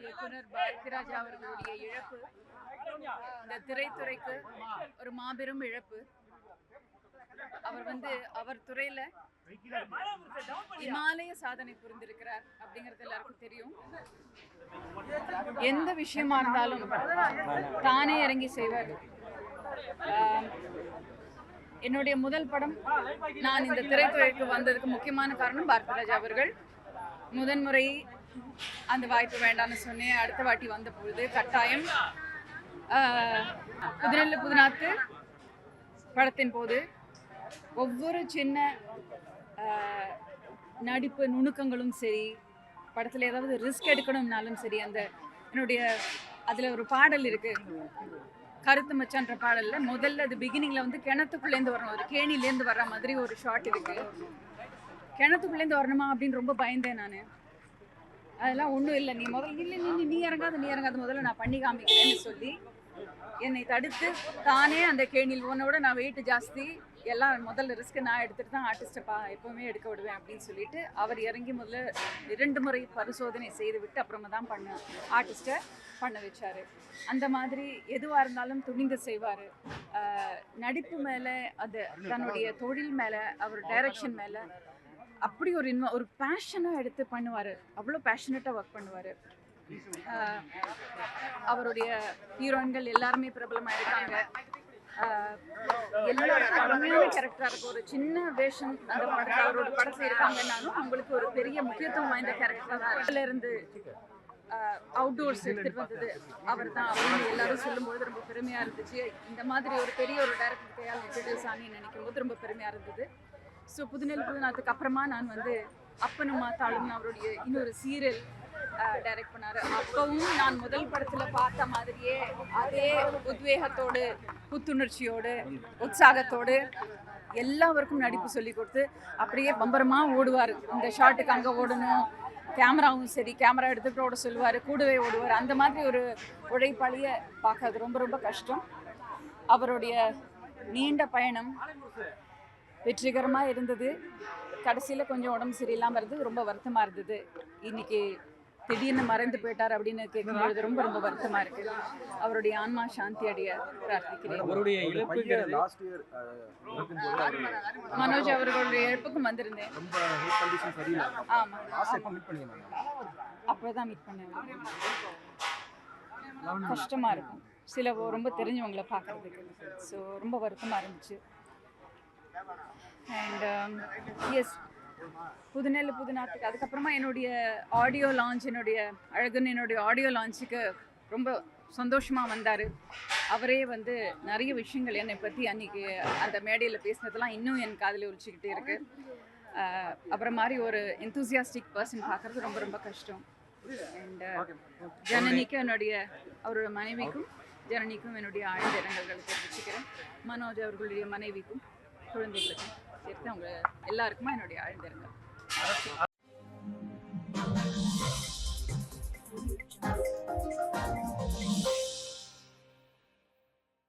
இயக்குனர் பாரதிராஜா அவர்களுடைய இழப்பு இந்த திரைத்துறைக்கு ஒரு மாபெரும் இழப்பு. அவர் துறையில இமாலய சாதனை புரிந்திருக்கிறார் அப்படிங்கிறது எல்லாருக்கும் தெரியும். எந்த விஷயமா இருந்தாலும் தானே இறங்கி செய்வார். என்னுடைய முதல் படம் நான் இந்த திரைத்துறைக்கு வந்ததுக்கு முக்கியமான காரணம் பாரதிராஜா அவர்கள். முதன்முறை அந்த வாய்ப்பு வேண்டாம்னு சொன்னேன். அடுத்த வாட்டி வந்த பொழுது கட்டாயம் புதுநெல்லு புதுநாத்து படத்தின் போது ஒவ்வொரு சின்ன நடிப்பு நுணுக்கங்களும் சரி, படத்தில் ஏதாவது ரிஸ்க் எடுக்கணும்னாலும் சரி, என்னுடைய அதில் ஒரு பாடல் இருக்குது, கருத்து மச்சான்ற பாடலில் முதல்ல அது பிகினிங்கில் கிணத்துக்குள்ளேருந்து வரணும், ஒரு கேணிலேருந்து வர்ற மாதிரி ஒரு ஷாட் இருக்குது. கிணத்துக்குள்ளேருந்து வரணுமா அப்படின்னு ரொம்ப பயந்தேன் நான். அதெல்லாம் ஒன்றும் இல்லை, நீ முதல்ல இல்லை நீ இறங்காத முதல்ல நான் பண்ணி காமிக்கிறேன்னு சொல்லி என்னை தடுத்து தானே அந்த கேணியில் உன்னோட நான் வெயிட் ஜாஸ்தி, எல்லாம் முதல்ல ரிஸ்க் நான் எடுத்துகிட்டு தான் ஆர்டிஸ்ட்டை எப்போவுமே எடுக்க விடுவேன் அப்படின்னு சொல்லிட்டு அவர் இறங்கி முதல்ல 2 முறை பரிசோதனை செய்து விட்டு அப்புறமா தான் ஆர்டிஸ்ட்டை பண்ண வச்சார். அந்த மாதிரி எதுவாக இருந்தாலும் துணிந்து செய்வார். நடிப்பு மேலே, அது தன்னுடைய தொழில் மேலே, அவர் டைரக்ஷன் மேலே அப்படி ஒரு பேஷனாக எடுத்து பண்ணுவார். அவ்வளோ பேஷனட்டாக ஒர்க் பண்ணுவார். அவருடைய ஹீரோயின்கள் எல்லாருமே பிரபலமாக இருக்காங்க. எல்லாருக்கும் அருமையான கேரக்டராக இருக்கும். ஒரு சின்ன வேஷம் அந்த படத்தில் அவரோட படத்தில் இருக்காங்கன்னாலும் அவங்களுக்கு ஒரு பெரிய முக்கியத்துவம் வாய்ந்த கேரக்டராக தான். அதிலிருந்து அவுட்டோர்ஸ் எடுத்துகிட்டு வந்தது அவர் தான் அப்படின்னு எல்லாரும் சொல்லும்போது ரொம்ப பெருமையாக இருந்துச்சு. இந்த மாதிரி ஒரு பெரிய ஒரு டைரக்டர் கையால் இன்ட்ரடியூஸ் ஆகின்னு நினைக்கும் போது ரொம்ப பெருமையாக இருந்தது. ஸோ புதுநெல்லு புதுநாத்துக்கு அப்புறமா நான் அப்பனும் மாத்தாளும் அவருடைய இன்னொரு சீரியல் டைரக்ட் பண்ணார். அப்பவும் நான் முதல் படத்தில் பார்த்த மாதிரியே அதே உத்வேகத்தோடு, புத்துணர்ச்சியோடு, உற்சாகத்தோடு எல்லாருக்கும் நடிப்பு சொல்லி கொடுத்து அப்படியே பம்பரமாக ஓடுவார். இந்த ஷாட்டுக்கு அங்கே ஓடணும், கேமராவும் சரி, கேமரா எடுத்துகிட்டு ஓட சொல்லுவார், கூடவே ஓடுவார். அந்த மாதிரி ஒரு உழைப்பாளியை பார்க்கறது ரொம்ப ரொம்ப கஷ்டம். அவருடைய நீண்ட பயணம் வெற்றிகரமாக இருந்தது. கடைசியில் கொஞ்சம் உடம்பு சரியில்லாமல் இருந்தது, ரொம்ப வருத்தமாக இருந்தது. இன்னைக்கு திடீர்னு மறைந்து போயிட்டார் அப்படின்னு கேட்கும்பொழுது ரொம்ப ரொம்ப வருத்தமாக இருக்குது. அவருடைய ஆன்மா சாந்தி அடைய பிரார்த்திக்கிறேன். மனோஜ் அவர்களுடைய இழப்புக்கும் வந்திருந்தேன். ஆமாம், அப்போதான் மீட் பண்ணேன். கஷ்டமாக இருக்கும் சில ரொம்ப தெரிஞ்சவங்களை பார்க்குறதுக்கு. ஸோ ரொம்ப வருத்தமாக இருந்துச்சு. அண்ட் எஸ், புதுநெல்லு புதுநாத்துக்கு அதுக்கப்புறமா என்னுடைய ஆடியோ லான்ச், என்னுடைய ஆடியோ லான்ச்சுக்கு ரொம்ப சந்தோஷமாக வந்தார். அவரே நிறைய விஷயங்கள் என்னை பற்றி அன்றைக்கி அந்த மேடையில் பேசினதெல்லாம் இன்னும் என் காதில் ஒலிச்சிக்கிட்டே இருக்குது. அப்புறம் மாதிரி ஒரு எந்தூசியாஸ்டிக் பர்சன் பார்க்குறது ரொம்ப ரொம்ப கஷ்டம். அண்ட் ஜனனிக்கு அவரோட மனைவிக்கும் ஜனனிக்கும் என்னுடைய ஆழ்ந்த இரங்கல்களை தெரிவிச்சுக்கிறேன். மனோஜ் அவர்களுடைய மனைவிக்கும் குழந்தைகளுக்கும் சேர்த்து அவங்க எல்லாருக்குமா என்னுடைய ஆழ்ந்த இரங்கல்.